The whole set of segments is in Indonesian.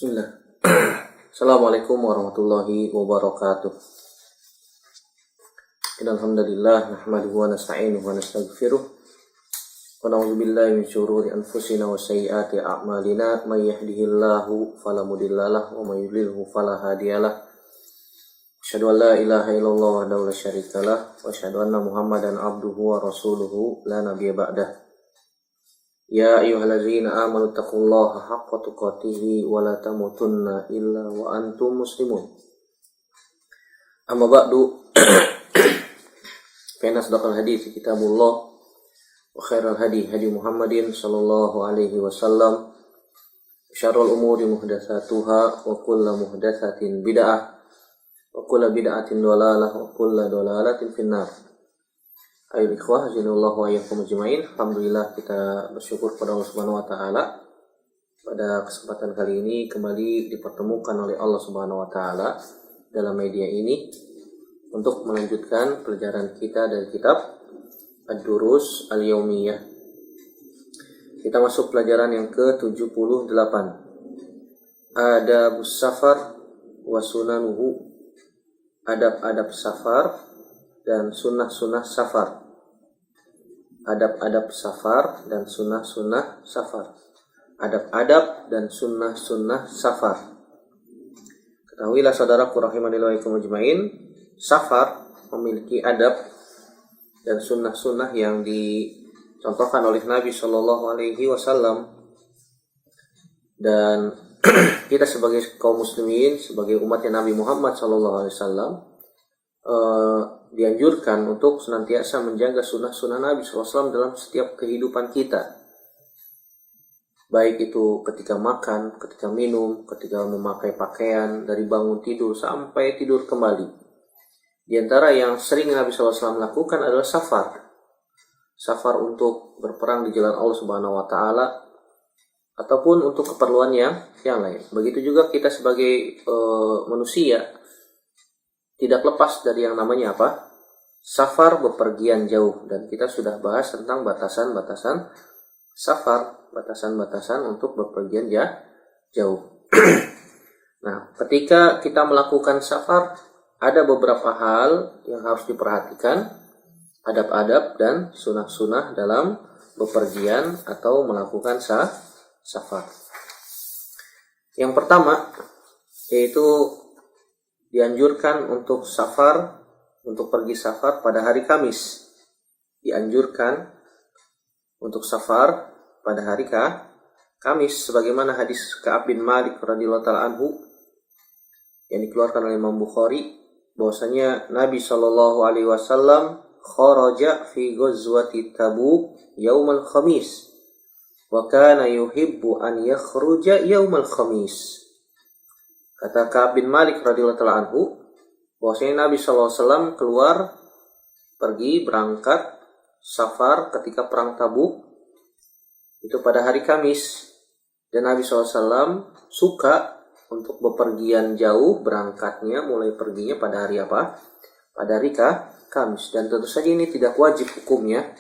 Bismillah. Assalamualaikum warahmatullahi wabarakatuh. Alhamdulillah nahmaduhu wa nasta'inuhu wa nastaghfiruh wa na'udzu billahi min syururi anfusina wa sayyiati a'malina may yahdihillahu fala mudhillalah wa may yudlilhu fala hadiyalah. Asyhadu an la ilaha illallah wahdahu la syarikalah wa asyhadu anna Muhammadan abduhu wa rasuluhu la nabiyya ba'dah. Ya ayyuhalladzina amanu taqullaha haqqa tuqatih wa la tamutunna illa wa antum muslimun. Amma ba'du. Fa inna asdaqal hadits kitabullah wa khairal hadi Muhammadin sallallahu alaihi wasallam. Syarrul umuri muhdatsatuha wa kullu muhdatsatin bid'ah wa kullu bid'atin dhalalah wa kullu dhalalatin finnar. Ayo ikhwah, hazinallahu wa iyyakum ajmain. Alhamdulillah, kita bersyukur kepada Allah Subhanahu wa taala pada kesempatan kali ini kembali dipertemukan oleh Allah Subhanahu wa taala dalam media ini untuk melanjutkan pelajaran kita dari kitab Ad-Durus Al-Yaumiyah. Kita masuk pelajaran yang ke-78. Adabus safar wa sunanuhu. Adab-adab safar dan sunnah-sunnah safar. Adab-adab safar dan sunnah-sunnah safar. Adab-adab dan sunnah-sunnah safar. Ketahuilah saudaraku rahimani wa iyyakum ajmain, safar memiliki adab dan sunnah-sunnah yang dicontohkan oleh Nabi Shallallahu Alaihi Wasallam. Dan kita sebagai kaum muslimin, sebagai umatnya Nabi Muhammad Shallallahu Alaihi Wasallam, dianjurkan untuk senantiasa menjaga sunnah-sunnah Nabi SAW dalam setiap kehidupan kita, baik itu ketika makan, ketika minum, ketika memakai pakaian, dari bangun tidur sampai tidur kembali. Di antara yang sering Nabi SAW lakukan adalah safar untuk berperang di jalan Allah Subhanahu Wa Taala ataupun untuk keperluan yang lain. Begitu juga kita sebagai manusia tidak lepas dari yang namanya apa? Safar, bepergian jauh. Dan kita sudah bahas tentang batasan-batasan safar, batasan-batasan untuk bepergian jauh. Nah, ketika kita melakukan safar, ada beberapa hal yang harus diperhatikan, adab-adab dan sunah-sunah dalam bepergian atau melakukan safar. Yang pertama, yaitu dianjurkan untuk pergi safar pada hari Kamis. Dianjurkan untuk safar pada hari Kamis, sebagaimana hadis Ka'ab bin Malik radhiyallahu ta'ala anhu yang dikeluarkan oleh Imam Bukhari, bahwasanya Nabi Shallallahu Alaihi Wasallam kharaja fi ghazwati Tabuk yaumal Khamis wa kana yuhibbu an yakhruja yaumal Khamis. Kata Ka'ab bin Malik radhiyallahu ta'ala anhu, bahwasanya Nabi SAW keluar pergi berangkat safar ketika perang Tabuk itu pada hari Kamis, dan Nabi SAW suka untuk bepergian jauh, berangkatnya mulai perginya pada hari apa? Pada hari Kamis. Dan tentu saja ini tidak wajib hukumnya,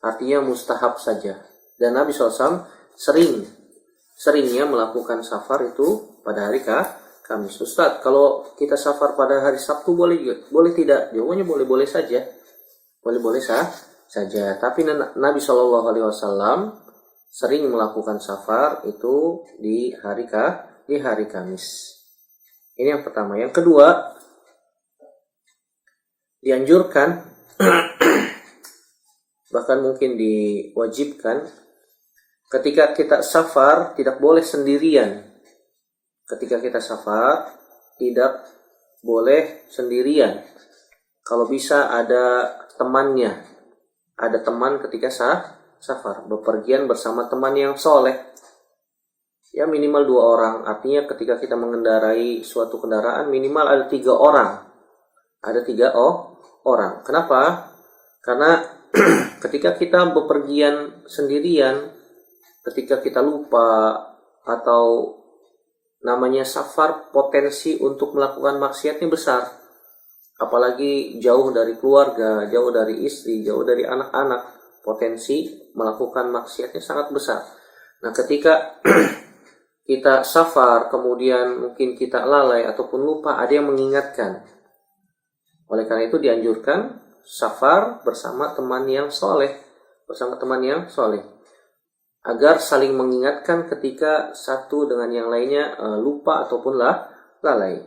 artinya mustahab saja. Dan Nabi SAW seringnya melakukan safar itu pada hari Kamis. Ustaz, kalau kita safar pada hari Sabtu boleh tidak? Jawabannya boleh saja. Boleh saja. Tapi Nabi Shallallahu Alaihi Wasallam sering melakukan safar itu di hari Kamis. Ini yang pertama. Yang kedua, dianjurkan bahkan mungkin diwajibkan ketika kita safar tidak boleh sendirian. Ketika kita safar, tidak boleh sendirian. Kalau bisa ada temannya. Ada teman ketika safar. Bepergian bersama teman yang soleh. Ya minimal 2 orang. Artinya ketika kita mengendarai suatu kendaraan, minimal ada 3 orang. Ada 3 orang. Kenapa? Karena ketika kita bepergian sendirian, ketika kita lupa atau namanya safar, potensi untuk melakukan maksiatnya besar. Apalagi jauh dari keluarga, jauh dari istri, jauh dari anak-anak, potensi melakukan maksiatnya sangat besar. Nah, ketika kita safar, kemudian mungkin kita lalai ataupun lupa, ada yang mengingatkan. Oleh karena itu dianjurkan safar bersama teman yang soleh, agar saling mengingatkan ketika satu dengan yang lainnya lupa ataupun lalai.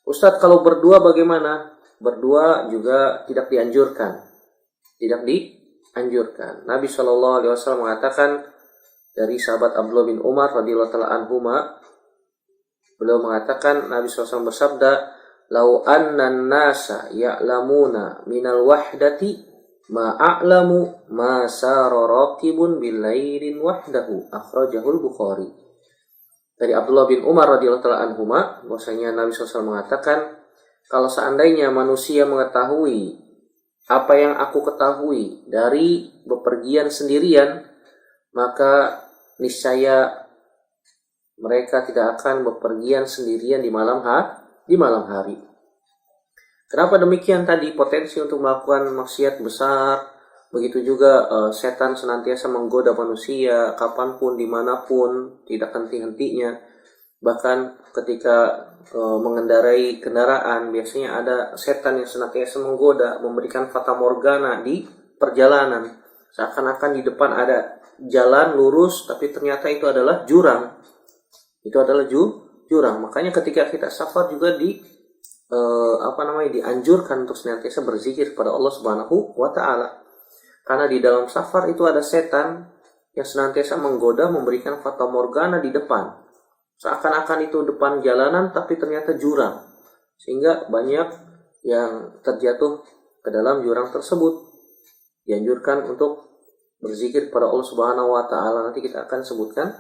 Ustadz, kalau berdua bagaimana? Berdua juga tidak dianjurkan. Nabi SAW mengatakan dari sahabat Abdullah bin Umar radhiyallahu taala anhuma, beliau mengatakan, Nabi SAW bersabda, "Lau annan nasa ya'lamuna minal wahdati ma a'lamu ma sara raqibun bilailin wahdahu." Akhrajahul Bukhari. Dari Abdullah bin Umar radhiyallahu taala anhuma, bahwasanya Nabi SAW mengatakan, kalau seandainya manusia mengetahui apa yang aku ketahui dari bepergian sendirian, maka niscaya mereka tidak akan bepergian sendirian di malam hari. Kenapa demikian? Tadi potensi untuk melakukan maksiat besar. Begitu juga setan senantiasa menggoda manusia kapanpun, dimanapun, tidak henti-hentinya. Bahkan ketika mengendarai kendaraan, biasanya ada setan yang senantiasa menggoda, memberikan fata morgana di perjalanan. Seakan-akan di depan ada jalan lurus, tapi ternyata itu adalah jurang. Jurang. Makanya ketika kita safar juga dianjurkan untuk senantiasa berzikir kepada Allah Subhanahu wa taala. Karena di dalam safar itu ada setan yang senantiasa menggoda, memberikan fata morgana di depan. Seakan-akan itu depan jalanan, tapi ternyata jurang. Sehingga banyak yang terjatuh ke dalam jurang tersebut. Dianjurkan untuk berzikir kepada Allah Subhanahu wa taala. Nanti kita akan sebutkan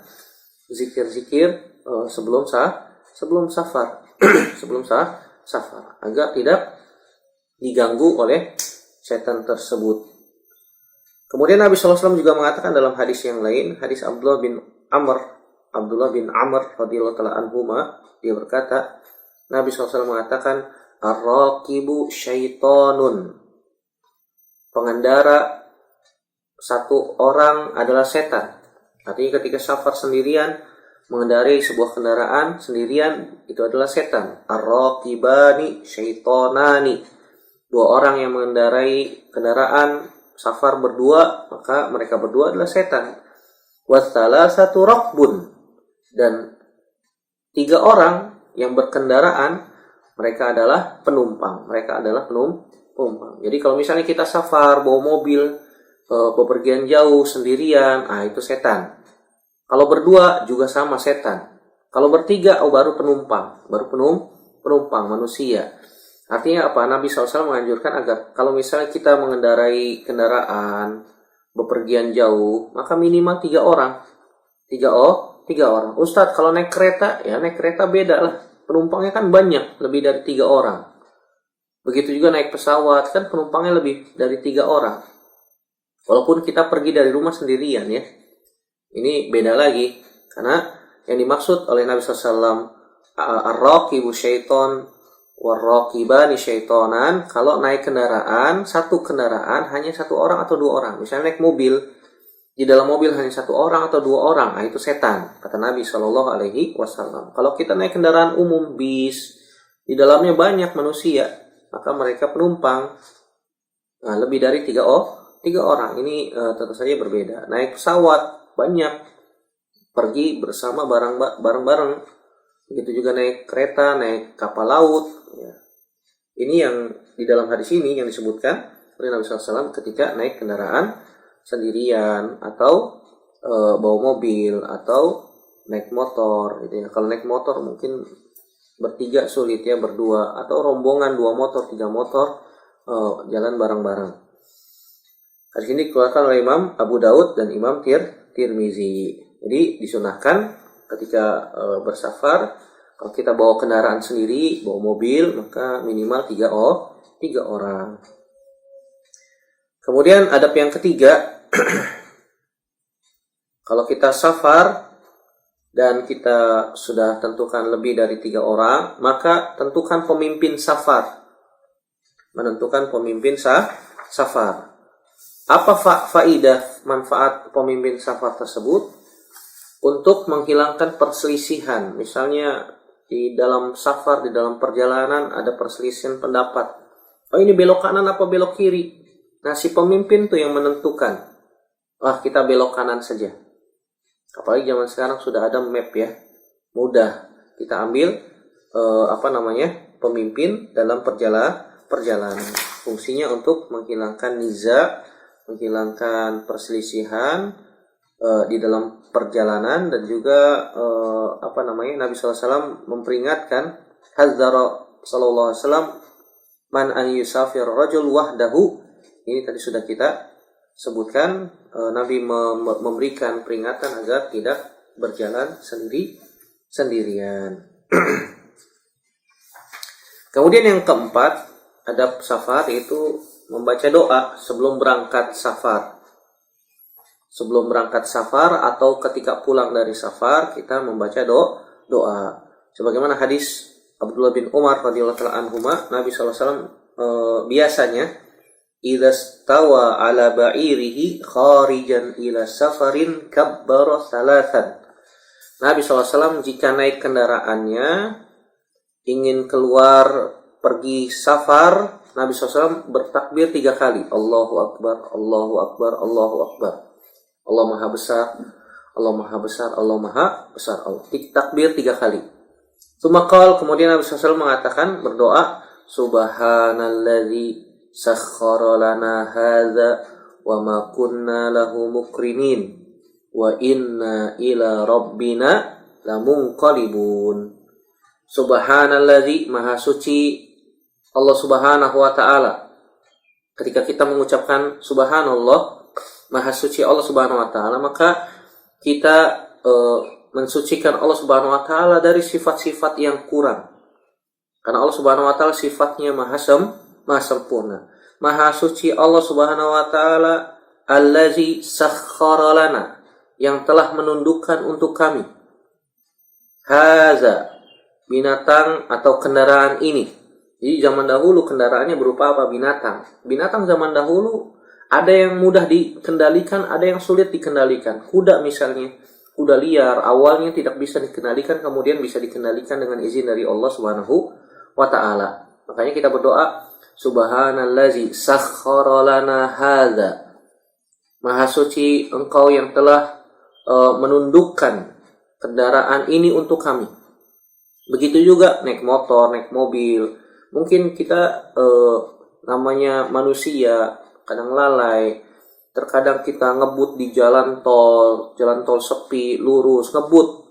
zikir-zikir sebelum safar. Agar tidak diganggu oleh setan tersebut. Kemudian Nabi SAW juga mengatakan dalam hadis yang lain, hadis Abdullah bin Amr radhiyallahu taala anhuma, dia berkata, Nabi SAW mengatakan, "Ar-raqibu syaitonun." Pengendara satu orang adalah setan. Artinya ketika safar sendirian, mengendarai sebuah kendaraan sendirian, itu adalah setan. Ar-raqibani syaitonani. Dua orang yang mengendarai kendaraan safar berdua, maka mereka berdua adalah setan. Wassalasatu raqbun. Dan 3 orang yang berkendaraan, mereka adalah penumpang. Jadi kalau misalnya kita safar bawa mobil, bepergian jauh sendirian, itu setan. Kalau berdua juga sama setan. Kalau bertiga, baru penumpang manusia. Artinya apa? Nabi SAW menganjurkan agar kalau misalnya kita mengendarai kendaraan bepergian jauh, maka minimal 3 orang. 3 orang. Ustadz, kalau naik kereta beda lah. Penumpangnya kan banyak, lebih dari 3 orang. Begitu juga naik pesawat, kan penumpangnya lebih dari 3 orang. Walaupun kita pergi dari rumah sendirian ya. Ini beda lagi. Karena yang dimaksud oleh Nabi SAW, ar-raqibu syaiton war-raqibani syaitonan. Kalau naik kendaraan, satu kendaraan hanya 1 orang atau 2 orang. Misalnya naik mobil, di dalam mobil hanya 1 orang atau 2 orang, itu setan, kata Nabi SAW. Kalau kita naik kendaraan umum, bis, di dalamnya banyak manusia, maka mereka penumpang. Lebih dari 3 orang. Ini tentu saja berbeda. Naik pesawat banyak, pergi bersama bareng-bareng. Begitu juga naik kereta, naik kapal laut. Ya. Ini yang di dalam hadis ini yang disebutkan oleh Nabi SAW ketika naik kendaraan sendirian atau bawa mobil atau naik motor. Gitu ya. Kalau naik motor mungkin bertiga sulit ya, berdua atau rombongan 2 motor, 3 motor jalan bareng-bareng. Hadis ini dikeluarkan oleh Imam Abu Daud dan Imam Tirmizi. Jadi disunahkan ketika bersafar, kalau kita bawa kendaraan sendiri, bawa mobil, maka minimal 3 orang. Kemudian adab yang ketiga, kalau kita safar dan kita sudah tentukan lebih dari 3 orang, maka tentukan pemimpin safar. Menentukan pemimpin safar. Apa faidah manfaat pemimpin safar tersebut? untuk menghilangkan perselisihan. Misalnya di dalam safar, di dalam perjalanan ada perselisihan pendapat. Oh, ini belok kanan apa belok kiri? Nah, si pemimpin tuh yang menentukan. Kita belok kanan saja. Apalagi zaman sekarang sudah ada map ya. Mudah kita ambil pemimpin dalam perjalanan. Fungsinya untuk menghilangkan niza, menghilangkan perselisihan di dalam perjalanan, dan juga Nabi SAW memperingatkan, hadzara sallallahu alaihi wasallam man an yusafir rajul wahdahu. Ini tadi sudah kita sebutkan, Nabi memberikan peringatan agar tidak berjalan sendirian. Kemudian yang keempat, adab safar, yaitu membaca doa sebelum berangkat safar. Sebelum berangkat safar atau ketika pulang dari safar, kita membaca doa. Sebagaimana hadis Abdullah bin Umar radhiyallahu ta'ala anhuma, Nabi SAW biasanya idza stawa ala ba'irihi kharijan ila safarin kabbara thalathan. Nabi SAW jika naik kendaraannya ingin keluar pergi safar, Nabi SAW bertakbir 3 kali. Allahu Akbar, Allahu Akbar, Allahu Akbar. Allah Maha Besar, Allah Maha Besar, Allah Maha Besar. Takbir 3 kali. Kemudian Nabi SAW mengatakan, berdoa, Subhanalladzi sakhkhara lana hadza wa ma kunna lahu muqrinin wa inna ila rabbina lamunqalibun. Subhanalladzi, Maha Suci Allah Subhanahu wa Ta'ala. Ketika kita mengucapkan Subhanallah, Maha Suci Allah Subhanahu wa Ta'ala, maka kita mensucikan Allah Subhanahu wa Ta'ala dari sifat-sifat yang kurang. Karena Allah Subhanahu wa Ta'ala sifatnya maha sempurna. Maha Suci Allah Subhanahu wa Ta'ala allazi sakhkhara lana, yang telah menundukkan untuk kami, haza, binatang atau kendaraan ini. Jadi zaman dahulu kendaraannya berupa apa? Binatang zaman dahulu ada yang mudah dikendalikan, ada yang sulit dikendalikan. Kuda misalnya, kuda liar awalnya tidak bisa dikendalikan, kemudian bisa dikendalikan dengan izin dari Allah Subhanahu wa Ta'ala. Makanya kita berdoa, Subhanallazi sakhkhara lana hadza. Maha Suci Engkau yang telah menundukkan kendaraan ini untuk kami. Begitu juga naik motor, naik mobil. Mungkin kita namanya manusia kadang lalai. Terkadang kita ngebut di jalan tol sepi, lurus, ngebut.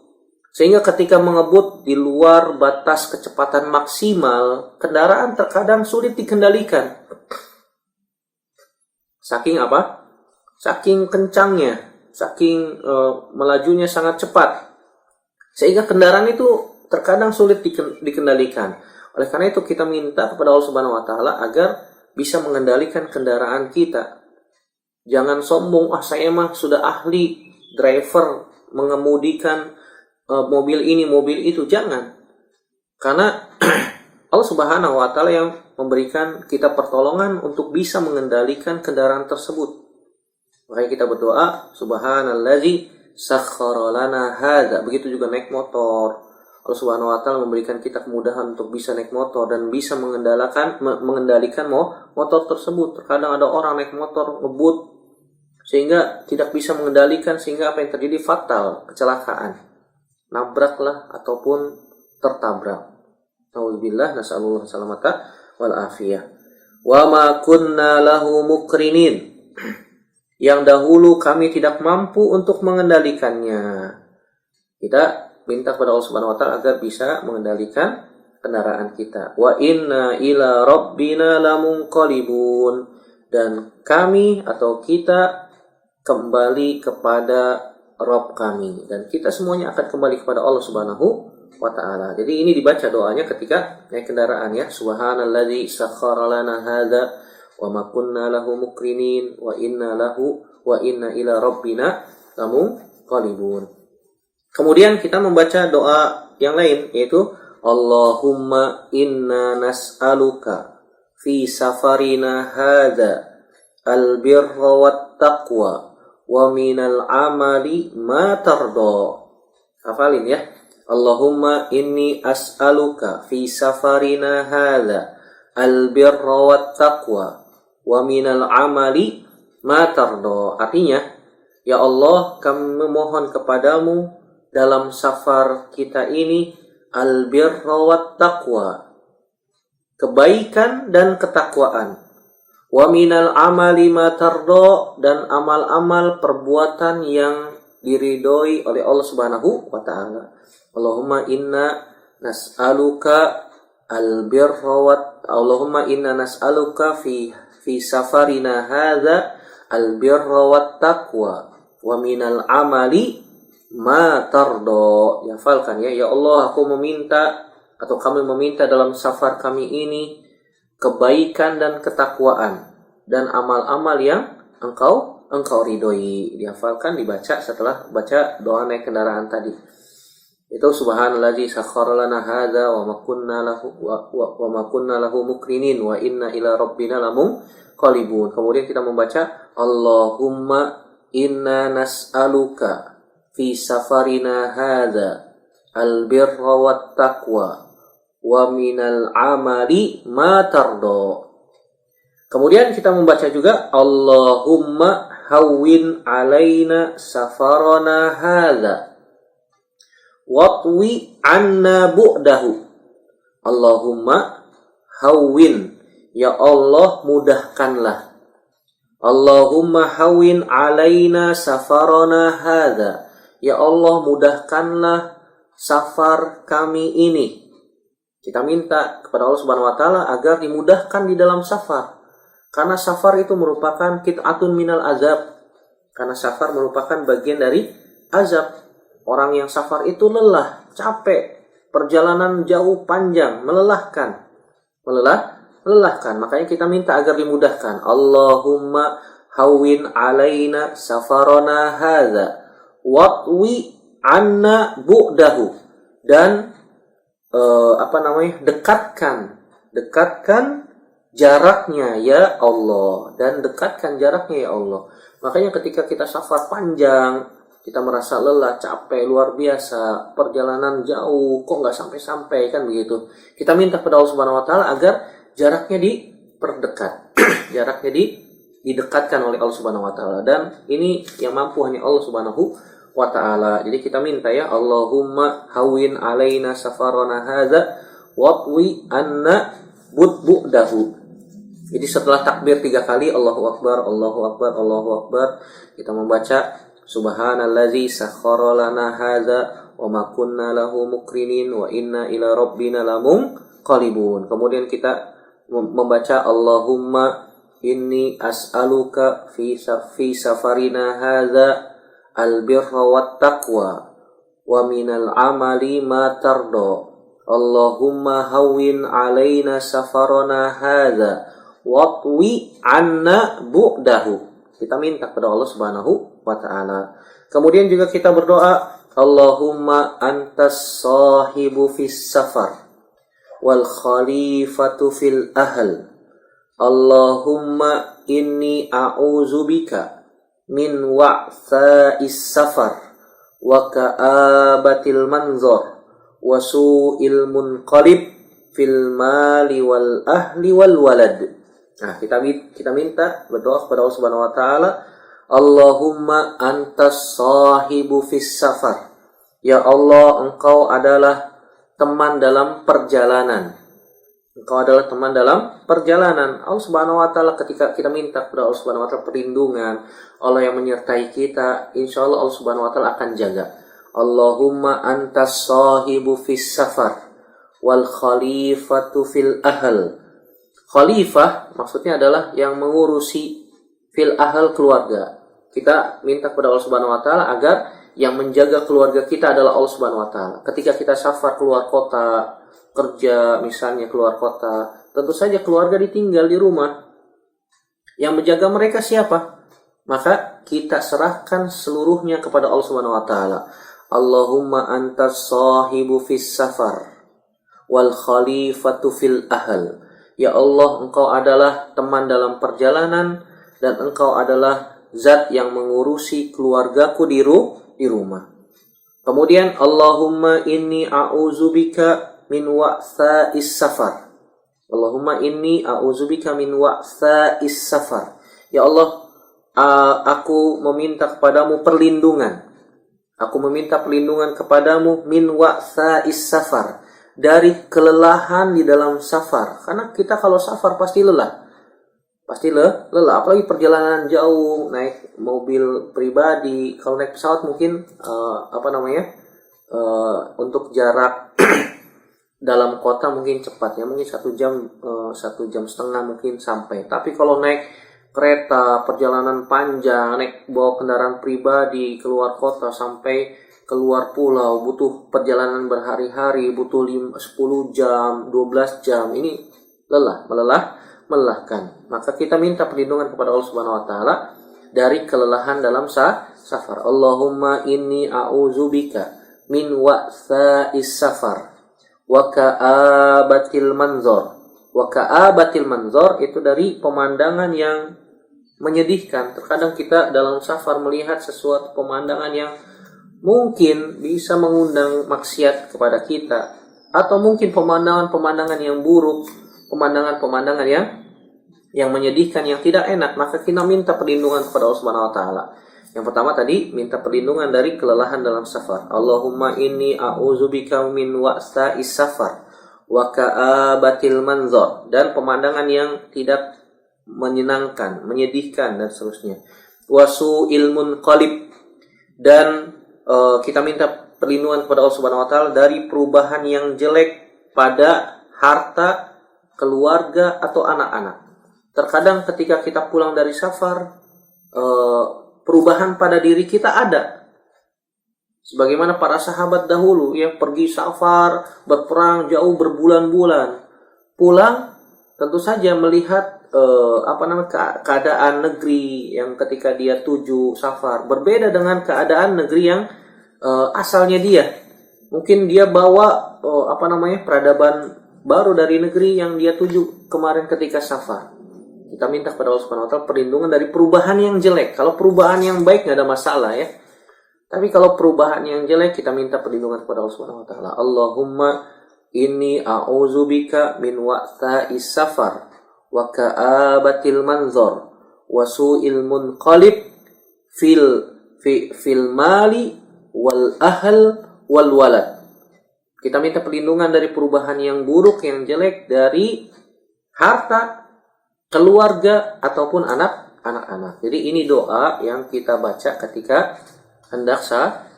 Sehingga ketika mengebut di luar batas kecepatan maksimal, kendaraan terkadang sulit dikendalikan. Saking apa? Saking kencangnya, saking melajunya sangat cepat. Sehingga kendaraan itu terkadang sulit dikendalikan. Oleh karena itu kita minta kepada Allah Subhanahu wa Ta'ala agar bisa mengendalikan kendaraan kita. Jangan sombong, saya mah sudah ahli driver mengemudikan mobil ini, mobil itu. Jangan. Karena Allah Subhanahu wa Ta'ala yang memberikan kita pertolongan untuk bisa mengendalikan kendaraan tersebut. Makanya kita berdoa, Subhanallazi sakhkhara lana hadza. Begitu juga naik motor. Allah Subhanahu wa Ta'ala memberikan kita kemudahan untuk bisa naik motor dan bisa mengendalikan motor tersebut. Terkadang ada orang naik motor ngebut sehingga tidak bisa mengendalikan, sehingga apa yang terjadi? Fatal, kecelakaan. Nabraklah ataupun tertabrak. Nauzubillah, nasallallahu salamata wal afiyah. Wa ma kunna lahu muqrinin. Yang dahulu kami tidak mampu untuk mengendalikannya. Kita minta kepada Allah Subhanahu wa Ta'ala agar bisa mengendalikan kendaraan kita. Wa inna ila rabbina lamunqalibun. Dan kami atau kita kembali kepada Rabb kami. Dan kita semuanya akan kembali kepada Allah Subhanahu wa Ta'ala. Jadi ini dibaca doanya ketika naik kendaraan ya. Subhanalladzi sakhkhara lana hadza wa ma kunna lahu muqrinin wa inna ila rabbina lamunqalibun. Kemudian kita membaca doa yang lain, yaitu Allahumma inna nas'aluka fi safarina hadza albirra wat taqwa wa minal amali ma tarda. Hafalin ya. Allahumma inni as'aluka fi safarina hadza al-birra wat taqwa wa minal amali ma tarda. Artinya, ya Allah, kami memohon kepadamu dalam safar kita ini al-birra wat taqwa, kebaikan dan ketakwaan. Wa minal amali ma tarda, dan amal-amal perbuatan yang diridhoi oleh Allah Subhanahu wa taala. Allahumma inna nas'aluka Allahumma inna nas'aluka fi safarina hadza al-birra wat taqwa wa minal amali ma tarda. Hafalkan ya. Ya Allah, aku meminta atau kami meminta dalam safar kami ini kebaikan dan ketakwaan dan amal-amal yang engkau ridhoi. Dihafalkan, dibaca setelah baca doa naik kendaraan tadi. Itu subhanallazi sakhkhara lana hadza wa ma kunna lahu mukrinin wa inna ila rabbina lamunqalibun. Kemudian kita membaca Allahumma inna nas'aluka fi safarina hadza al-birra wat taqwa wa minal amali ma tarda. Kemudian kita membaca juga Allahumma hawwin alaina safarana hadza watwi anna bu'dahu. Allahumma hawwin, ya Allah mudahkanlah. Allahumma hawwin alaina safarana hadza, ya Allah mudahkanlah safar kami ini. Kita minta kepada Allah Subhanahu wa taala agar dimudahkan di dalam safar. Karena safar itu merupakan qit'atun minal azab. Karena safar merupakan bagian dari azab. Orang yang safar itu lelah, capek, perjalanan jauh panjang, melelahkan. Melelahkan. Makanya kita minta agar dimudahkan. Allahumma hawwin alaina safarana hadza watwi anna bu'dahu. Dan dekatkan jaraknya ya Allah, dan dekatkan jaraknya ya Allah. Makanya ketika kita safar panjang, kita merasa lelah, capek, luar biasa, perjalanan jauh, kok nggak sampai-sampai, kan begitu. Kita minta kepada Allah Subhanahu wa taala agar jaraknya diperdekat. Jaraknya didekatkan oleh Allah Subhanahu wa taala, dan ini yang mampu hanya Allah Subhanahu wa taala. Jadi kita minta ya Allahumma hawwin alaina safarana hadza watwi anna bu'dahu. Jadi setelah takbir 3 kali Allahu akbar, Allahu akbar, Allahu akbar, kita membaca subhanallazi sakhkhara lana hadza wa ma kunna lahu mukrinin wa inna ila rabbina lamunqalibun. Kemudian kita membaca Allahumma inni as'aluka fi safarina hadza al-birra wat taqwa wa minal amali ma tarda. Allahumma hawwin alaina safarana hadza watwi anna bu'dahu. Kita minta kepada Allah Subhanahu wa taala. Kemudian juga kita berdoa Allahumma antas sahibu fis safar wal khalifatu fil ahl. Allahumma inni a'udzubika min wa'tha'is safar wa ka'abatil manzar wa su'il munqalib fil mali wal ahli wal walad. Nah, kita minta berdoa kepada Allah Subhanahu wa taala, Allahumma antas sahibu fis safar. Ya Allah, Engkau adalah teman dalam perjalanan. Engkau adalah teman dalam perjalanan. Allah Subhanahu wa taala, ketika kita minta kepada Allah Subhanahu wa taala perlindungan, Allah yang menyertai kita, insyaallah Allah Subhanahu wa taala akan jaga. Allahumma antas sahibu fis safar wal khalifatu fil ahl. Khalifah maksudnya adalah yang mengurusi fil ahl, keluarga. Kita minta kepada Allah Subhanahu wa taala agar yang menjaga keluarga kita adalah Allah Subhanahu wa taala. Ketika kita safar keluar kota, kerja misalnya keluar kota, tentu saja keluarga ditinggal di rumah. Yang menjaga mereka siapa? Maka kita serahkan seluruhnya kepada Allah Subhanahu wa taala. Allahumma antas sahibu fis safar wal khalifatu fil ahl. Ya Allah, Engkau adalah teman dalam perjalanan dan Engkau adalah zat yang mengurusi keluargaku di rumah. Kemudian Allahumma inni a'udzubika min wa'tha'is safar. Allahumma inni a'udzubika min wa'tha'is safar. Ya Allah, aku meminta kepadamu perlindungan. Aku meminta perlindungan kepadamu min wa'tha'is safar, dari kelelahan di dalam safar. Karena kita kalau safar pasti lelah. Pasti lelah, apalagi perjalanan jauh, naik mobil pribadi. Kalau naik pesawat mungkin untuk jarak dalam kota mungkin cepat ya, mungkin 1 jam, 1,5 jam mungkin sampai. Tapi kalau naik kereta, perjalanan panjang, naik bawa kendaraan pribadi keluar kota sampai keluar pulau, butuh perjalanan berhari-hari, butuh 10 jam, 12 jam. Ini melelahkan. Maka kita minta perlindungan kepada Allah Subhanahu wa taala dari kelelahan dalam safar. Allahumma inni a'udzubika min wa'tha'is safar wa ka'abatil manzor. Wa ka'abatil manzor itu dari pemandangan yang menyedihkan. Terkadang kita dalam safar melihat sesuatu pemandangan yang mungkin bisa mengundang maksiat kepada kita, atau mungkin pemandangan yang buruk, pemandangan yang menyedihkan, yang tidak enak. Maka kita minta perlindungan kepada Allah Subhanahu wa taala. Yang pertama tadi minta perlindungan dari kelelahan dalam safar. Allahumma inni a'udzubika min wa'tha'is safar wa ka'abatil manzor, dan pemandangan yang tidak menyenangkan, menyedihkan dan seterusnya. Wasu ilmun qalib, dan kita minta perlindungan kepada Allah Subhanahu wa taala dari perubahan yang jelek pada harta, keluarga atau anak-anak. Terkadang ketika kita pulang dari safar, perubahan pada diri kita ada. Sebagaimana para sahabat dahulu yang pergi safar, berperang jauh berbulan-bulan, pulang tentu saja melihat keadaan negeri yang ketika dia tuju safar berbeda dengan keadaan negeri yang asalnya dia. Mungkin dia bawa peradaban baru dari negeri yang dia tuju kemarin ketika safar. Kita minta kepada Allah Subhanahu wa taala perlindungan dari perubahan yang jelek. Kalau perubahan yang baik nggak ada masalah ya. Tapi kalau perubahan yang jelek, kita minta perlindungan kepada Allah Subhanahu wa taala. Allahumma inni a'udzubika min wa'tha'is safar wa ka'abatil manzor wa su'il munqalib fil mali wal ahl wal walad. Kita minta perlindungan dari perubahan yang buruk, yang jelek, dari harta, keluarga ataupun anak-anak. Jadi ini doa yang kita baca ketika hendak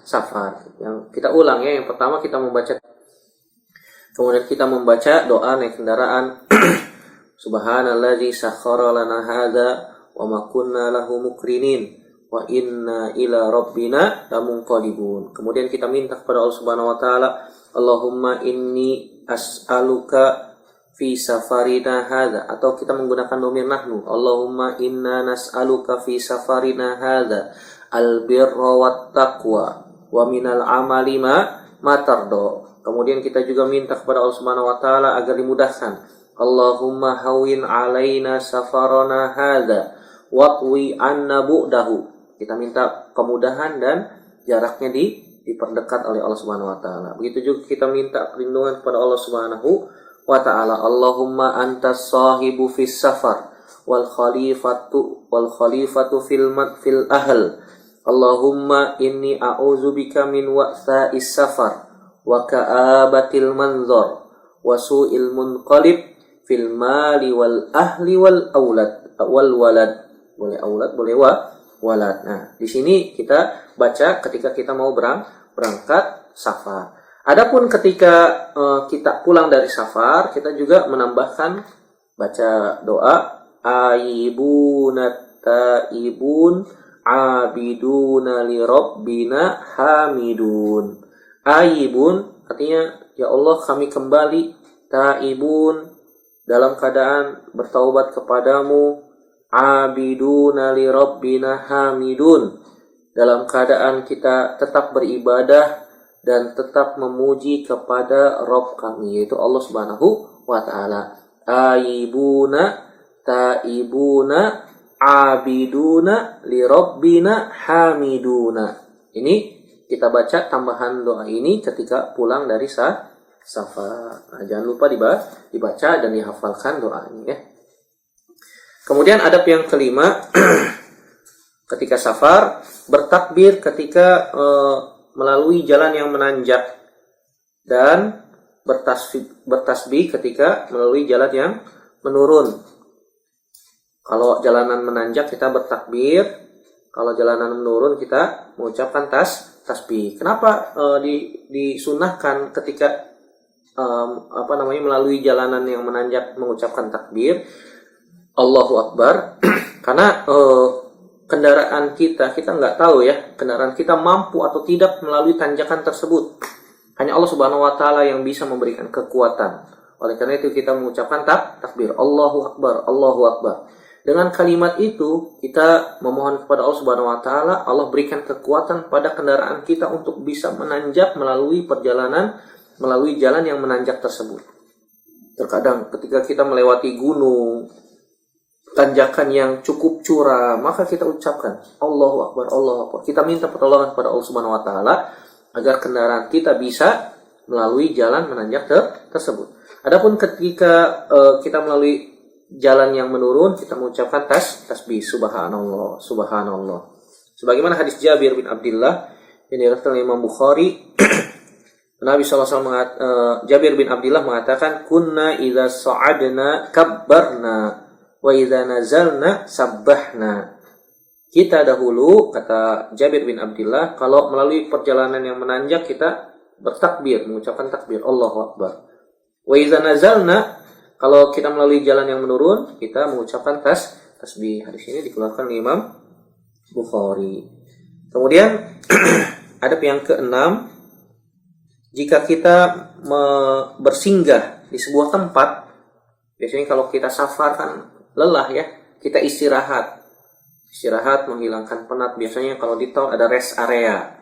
safar. Yang kita ulang ya. Yang pertama kita membaca, kemudian kita membaca doa naik kendaraan. Subhanalladzi sakhkhara lana hadza wa ma kunna lahu muqrinin wa inna ila rabbina lamunqalibun. Kemudian kita minta kepada Allah Subhanahu wa taala, Allahumma inni as'aluka fi safarina hadza, atau kita menggunakan domir nahnu. Allahumma inna nas'aluka fi safarina hadza albirra wat taqwa wa minal amali ma tardo. Kemudian kita juga minta kepada Allah Subhanahu wa taala agar dimudahkan. Allahumma hawin alaina safarana hadza watwi anna bu'dahu. Kita minta kemudahan dan jaraknya diperdekat oleh Allah Subhanahu wa taala. Begitu juga kita minta perlindungan kepada Allah Subhanahu wa ta'ala. Allahumma antas sahibu fis safar wal khalifatu fil ahl. Allahumma inni a'udzubika min wa'tha'is safar wa ka'abatil manzor wa su'il munqalib fil mali wal ahli wal aulad wal walad. Boleh aulad, boleh walad. Nah, di sini kita baca ketika kita mau berangkat safar. Adapun ketika kita pulang dari safar, kita juga menambahkan baca doa aibunat taibun abiduna li rabbina hamidun. Aibun artinya ya Allah kami kembali, taibun dalam keadaan bertaubat kepadamu, abiduna li rabbina hamidun dalam keadaan kita tetap beribadah dan tetap memuji kepada Rabb kami, yaitu Allah Subhanahu wa ta'ala. Aibuna, taibuna, abiduna li rabbina hamiduna. Ini kita baca tambahan doa ini ketika pulang dari safar. Nah, jangan lupa dibaca dan dihafalkan doa ini ya. Kemudian adab yang kelima, ketika safar bertakbir ketika melalui jalan yang menanjak dan bertasbih ketika melalui jalan yang menurun. Kalau jalanan menanjak kita bertakbir, kalau jalanan menurun kita mengucapkan tasbih. Kenapa disunahkan ketika melalui jalanan yang menanjak mengucapkan takbir Allahu Akbar? Karena kendaraan kita nggak tahu ya, kendaraan kita mampu atau tidak melalui tanjakan tersebut. Hanya Allah Subhanahu wa taala yang bisa memberikan kekuatan. Oleh karena itu kita mengucapkan takbir Allahu Akbar, Allahu Akbar. Dengan kalimat itu kita memohon kepada Allah Subhanahu wa taala, Allah berikan kekuatan pada kendaraan kita untuk bisa menanjak melalui jalan yang menanjak tersebut. Terkadang ketika kita melewati gunung, tanjakan yang cukup curam, maka kita ucapkan Allahu Akbar, Allahu Akbar. Kita minta pertolongan kepada Allah Subhanahu wa taala agar kendaraan kita bisa melalui jalan menanjak tersebut. Adapun ketika kita melalui jalan yang menurun, kita mengucapkan tasbih subhanallah, subhanallah. Sebagaimana hadis Jabir bin Abdullah yang diriwayatkan oleh Imam Bukhari, Nabi SAW Jabir bin Abdullah mengatakan, kunna idza sa'adna kabbarna wa idza nazalna sabbahna. Kita dahulu, kata Jabir bin Abdullah, kalau melalui perjalanan yang menanjak kita bertakbir, mengucapkan takbir Allahu Akbar. Wa idza nazalna, kalau kita melalui jalan yang menurun, kita mengucapkan tasbih. Hadis ini dikeluarkan oleh Imam Bukhari. Kemudian adab yang keenam, jika kita bersinggah di sebuah tempat, biasanya kalau kita safar kan lelah ya, kita istirahat menghilangkan penat. Biasanya kalau di tol ada rest area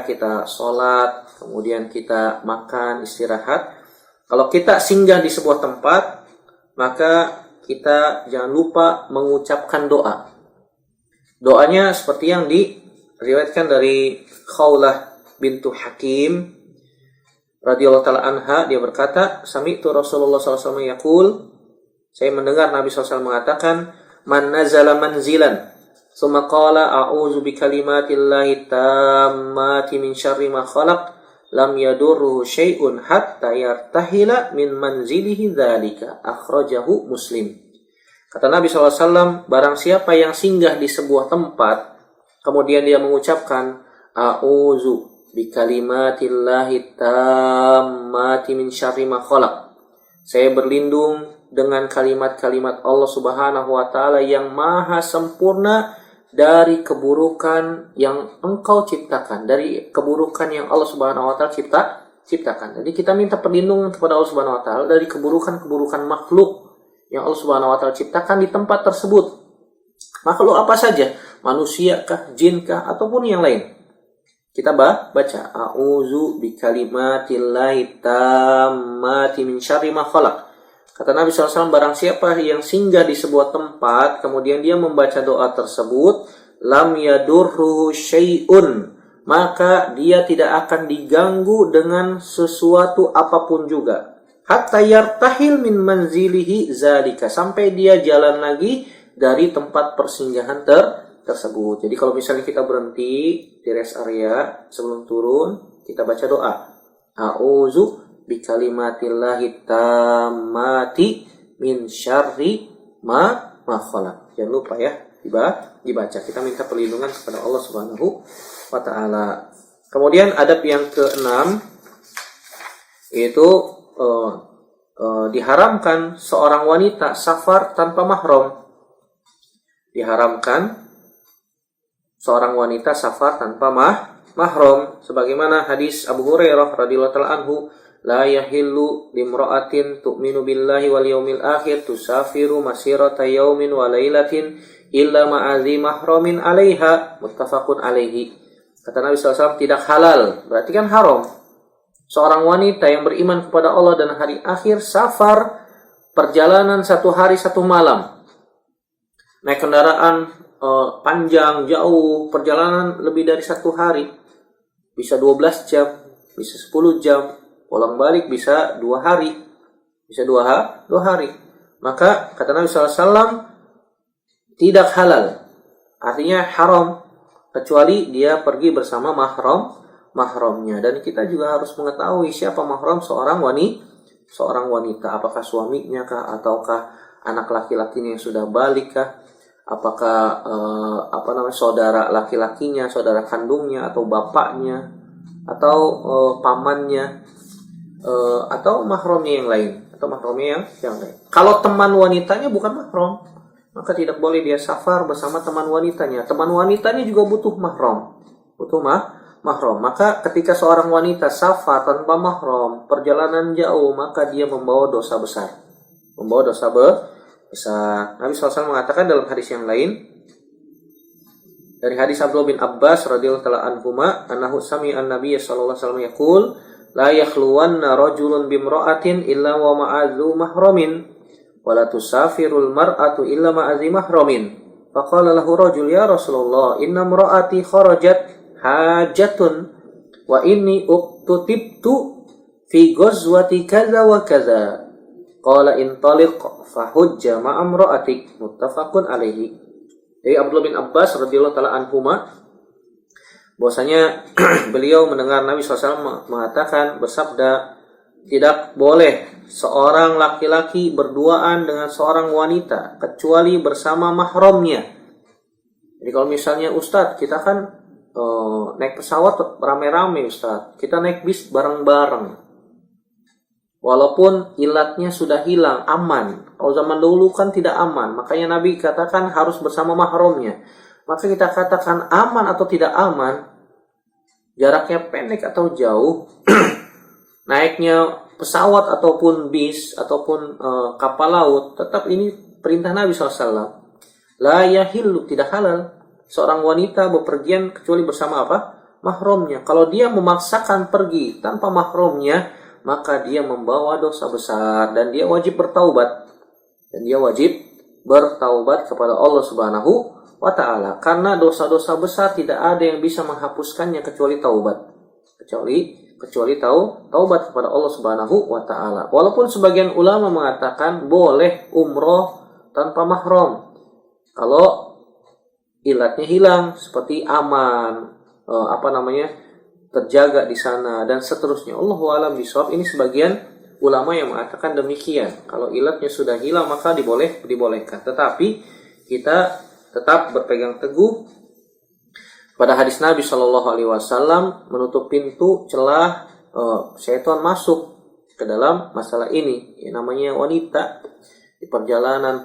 kita sholat, kemudian kita makan, istirahat. Kalau kita singgah di sebuah tempat, maka kita jangan lupa mengucapkan doa. Doanya seperti yang diriwayatkan dari Khawlah bintu Hakim radhiyallahu taala anha, dia berkata, sami'tu Rasulullah SAW yaqul, saya mendengar Nabi SAW mengatakan, man nazala manzilan summa qala a'udzu bikalimatillahi tammati min syarri ma khalaq lam yadurruhu syai'un hatta yartahila min manzilihi dzalika, akhrajahu Muslim. Kata Nabi SAW, barang siapa yang singgah di sebuah tempat, kemudian dia mengucapkan a'udzu bikalimatillahi tammati min syarri ma khalaq, saya berlindung dengan kalimat-kalimat Allah Subhanahu wa taala yang maha sempurna dari keburukan yang engkau ciptakan, dari keburukan yang Allah Subhanahu wa taala ciptakan. Jadi kita minta perlindungan kepada Allah Subhanahu wa taala dari keburukan-keburukan makhluk yang Allah Subhanahu wa taala ciptakan di tempat tersebut. Makhluk apa saja, manusia kah, jin kah, ataupun yang lain. Kita baca a'udzu bikalimatillahi tammati min syarri ma khalaq. Kata Nabi SAW, barang siapa yang singgah di sebuah tempat, kemudian dia membaca doa tersebut, lam yadurruhu syai'un, maka dia tidak akan diganggu dengan sesuatu apapun juga. Hatta yartahil min manzilihi zalika, sampai dia jalan lagi dari tempat persinggahan tersebut. Jadi kalau misalnya kita berhenti di rest area, sebelum turun, kita baca doa. A'udzu bikalimatillahi tammati min syarri ma khalaq. Jangan lupa ya, dibaca. Kita minta perlindungan kepada Allah Subhanahu wa taala. Kemudian adab yang keenam, yaitu diharamkan seorang wanita safar tanpa mahram. Diharamkan seorang wanita safar tanpa mahram, sebagaimana hadis Abu Hurairah radhiyallahu taala anhu, la yahillu limra'atin tu'minu billahi wal yawmil akhir tusafiru masirata yaumin wa lailatin illa ma'azi mahramin 'alaiha, muttafaqun alaihi. Kata Nabi SAW, tidak halal, berarti kan haram, seorang wanita yang beriman kepada Allah dan hari akhir safar perjalanan 1 hari 1 malam naik kendaraan panjang, jauh, perjalanan lebih dari 1 hari, bisa 12 jam, bisa 10 jam, pulang balik bisa 2 hari, bisa 2 hari. Maka kata Nabi SAW, tidak halal, artinya haram, kecuali dia pergi bersama mahramnya. Dan kita juga harus mengetahui siapa mahram seorang wanita, apakah suaminya kah, ataukah anak laki-lakinya yang sudah balik kah, apakah saudara laki-lakinya, saudara kandungnya, atau bapaknya, atau pamannya, atau mahramnya yang lain, yang lain. Kalau teman wanitanya bukan mahram, maka tidak boleh dia safar bersama teman wanitanya. Teman wanitanya juga butuh mahram, mahram. Maka ketika seorang wanita safar tanpa mahram, perjalanan jauh, maka dia membawa dosa besar. Nabi SAW mengatakan dalam hadis yang lain, dari hadis Abdullah bin Abbas radhiyallahu ta'ala anhuma, annahu sami'a an-nabiy sallallahu alaihi wasallam yaqul, la yakhluwanna rajulun bimra'atin illa wa ma'adzu mahramin, wa la tusafirul mar'atu illa ma'adzi mahramin. Faqala lahu rajul, ya Rasulullah, inna imra'ati kharajat hajatun wa inni uqtutibtu fi ghazwati kadza wa kadza. Qala intaliq fahujja ma'a imra'atik, muttafaqun alaihi. Dari Abdullah bin Abbas radhiyallahu ta'ala anhuma, bahwasanya beliau mendengar Nabi SAW mengatakan, bersabda, tidak boleh seorang laki-laki berduaan dengan seorang wanita kecuali bersama mahramnya. Jadi kalau misalnya Ustadz, kita kan naik pesawat rame-rame Ustadz, kita naik bis bareng-bareng, walaupun ilatnya sudah hilang, aman. Kalau zaman dulu kan tidak aman, makanya Nabi katakan harus bersama mahramnya. Maka kita katakan aman atau tidak aman, jaraknya pendek atau jauh, naiknya pesawat ataupun bis ataupun kapal laut, tetap ini perintah Nabi SAW. La yahillu, tidak halal seorang wanita bepergian kecuali bersama apa? Mahramnya. Kalau dia memaksakan pergi tanpa mahramnya, maka dia membawa dosa besar dan dia wajib bertaubat. Kepada Allah Subhanahu wa ta'ala. Karena dosa-dosa besar tidak ada yang bisa menghapuskannya kecuali taubat. Kecuali taubat kepada Allah Subhanahu wa ta'ala. Walaupun sebagian ulama mengatakan boleh umroh tanpa mahram kalau ilatnya hilang, seperti aman, terjaga di sana dan seterusnya. Allahu a'lam bishawab. Ini sebagian ulama yang mengatakan demikian. Kalau ilatnya sudah hilang maka dibolehkan. Tetapi kita tetap berpegang teguh pada hadis Nabi Shallallahu Alaihi Wasallam, menutup pintu celah syaitan masuk ke dalam masalah ini. Namanya wanita di perjalanan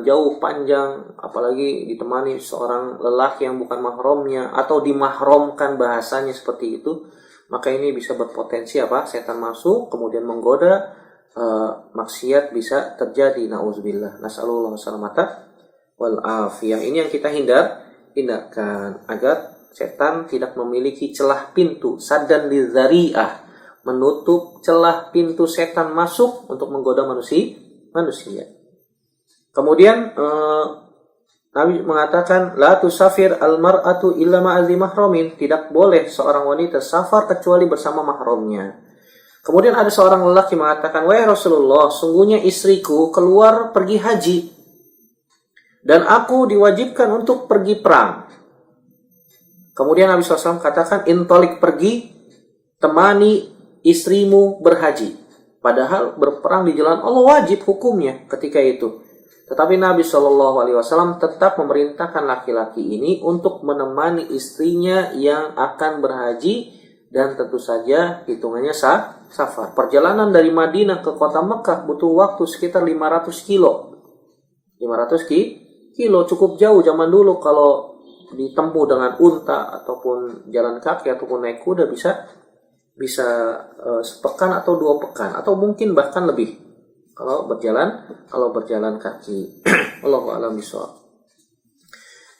jauh panjang, apalagi ditemani seorang lelaki yang bukan mahramnya atau dimahramkan, bahasanya seperti itu, maka ini bisa berpotensi setan masuk kemudian menggoda, maksiat bisa terjadi. Nauzubillah, nasallallahu salamata wal afiyah. Ini yang kita hindarkan agar setan tidak memiliki celah pintu, saddan lidzari'ah, menutup celah pintu setan masuk untuk menggoda manusia. Kemudian Nabi mengatakan, la tusafir al-mar'atu illa ma'adzi mahramin, tidak boleh seorang wanita safar kecuali bersama mahramnya. Kemudian ada seorang lelaki mengatakan, wahai Rasulullah, sungguhnya istriku keluar pergi haji dan aku diwajibkan untuk pergi perang. Kemudian Nabi SAW katakan, intalik, pergi, temani istrimu berhaji. Padahal berperang di jalan Allah wajib hukumnya ketika itu. Tetapi Nabi SAW tetap memerintahkan laki-laki ini untuk menemani istrinya yang akan berhaji, dan tentu saja hitungannya safar. Perjalanan dari Madinah ke kota Mekah butuh waktu sekitar 500 kilo. 500 kilo cukup jauh zaman dulu. Kalau ditempuh dengan unta ataupun jalan kaki ataupun naik kuda bisa sepekan atau 2 pekan atau mungkin bahkan lebih kalau berjalan kaki. Allahu a'lam bishawab.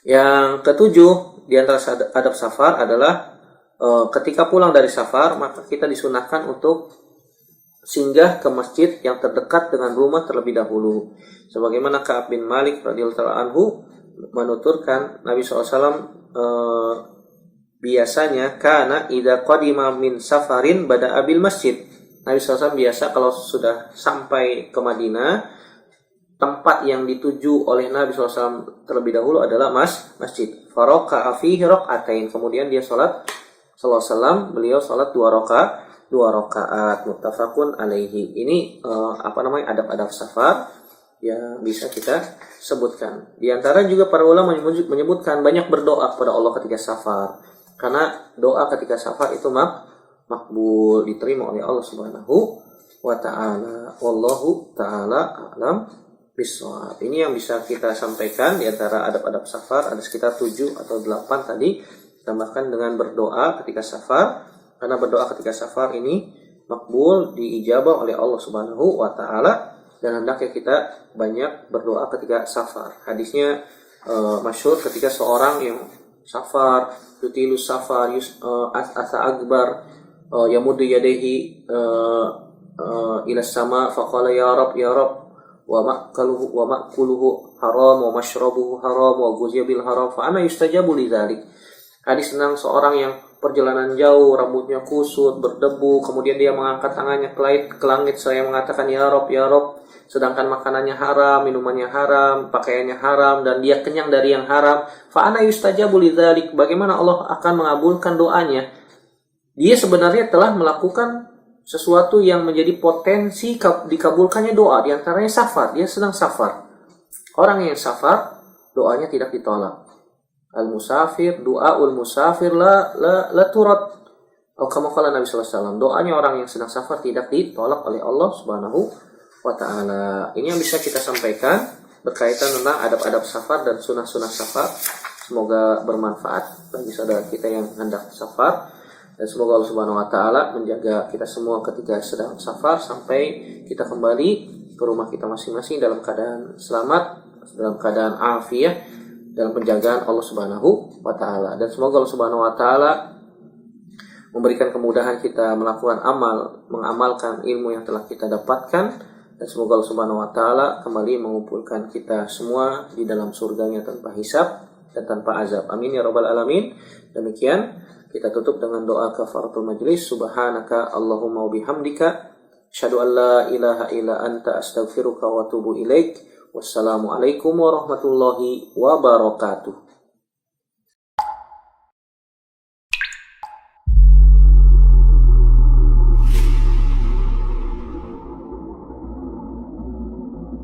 Yang ketujuh di antara adab safar adalah ketika pulang dari safar maka kita disunahkan untuk singgah ke masjid yang terdekat dengan rumah terlebih dahulu. Sebagaimana Ka'ab bin Malik radhiyallahu anhu menuturkan Nabi SAW biasanya karena idza qadima min safarin bada abil masjid. Nabi SAW biasa kalau sudah sampai ke Madinah, tempat yang dituju oleh Nabi SAW terlebih dahulu adalah masjid. Faraka'a fihi rak'atain. Kemudian dia salat sallallahu alaihi wasallam, beliau salat 2 rakaat. Muttafaqun alaihi. Ini adab-adab safar yang bisa kita sebutkan. Di antara juga para ulama menyebutkan banyak berdoa kepada Allah ketika safar. Karena doa ketika safar itu makbul, diterima oleh Allah Subhanahu wa taala. Wallahu taala a'lam bishawab. Ini yang bisa kita sampaikan di antara adab-adab safar. Ada sekitar 7 atau 8 tadi. Tambahkan dengan berdoa ketika safar. Karena berdoa ketika safar ini makbul, diijabah oleh Allah Subhanahu wa taala, dan hendaknya kita banyak berdoa ketika safar. Hadisnya masyhur ketika seorang yang safar, yutilus safar, asa akbar, yamuddu yadayhi ila sama faqala ya rab wa ma'kuluhu haram wa mashrabuhu haram wa ghuziya bil haram fa ana yustajabu lidzalik. Hadis tentang seorang yang perjalanan jauh, rambutnya kusut, berdebu, kemudian dia mengangkat tangannya ke langit, saya mengatakan ya Rob, sedangkan makanannya haram, minumannya haram, pakaiannya haram, dan dia kenyang dari yang haram. Fa'ana yustajabu lidzalik. Bagaimana Allah akan mengabulkan doanya? Dia sebenarnya telah melakukan sesuatu yang menjadi potensi dikabulkannya doa. Di antaranya safar, dia sedang safar. Orang yang safar, doanya tidak ditolak. Al-musafir, du'aul musafir la turad. Kama qala Nabi sallallahu alaihi wasallam, doanya orang yang sedang safar tidak ditolak oleh Allah Subhanahu wa taala. Ini yang bisa kita sampaikan berkaitan tentang adab-adab safar dan sunah-sunah safar. Semoga bermanfaat bagi saudara kita yang hendak safar, dan semoga Allah Subhanahu wa taala menjaga kita semua ketika sedang safar sampai kita kembali ke rumah kita masing-masing dalam keadaan selamat, dalam keadaan afiah, dalam penjagaan Allah Subhanahu wa taala. Dan semoga Allah Subhanahu wa taala memberikan kemudahan kita melakukan mengamalkan ilmu yang telah kita dapatkan, dan semoga Allah Subhanahu wa taala kembali mengumpulkan kita semua di dalam surganya tanpa hisab dan tanpa azab. Amin ya rabbal alamin. Demikian kita tutup dengan doa kafaratul majlis. Subhanaka Allahumma wa bihamdika asyhadu an la ilaha illa anta astaghfiruka wa atubu ilaik. Wassalamualaikum warahmatullahi wabarakatuh.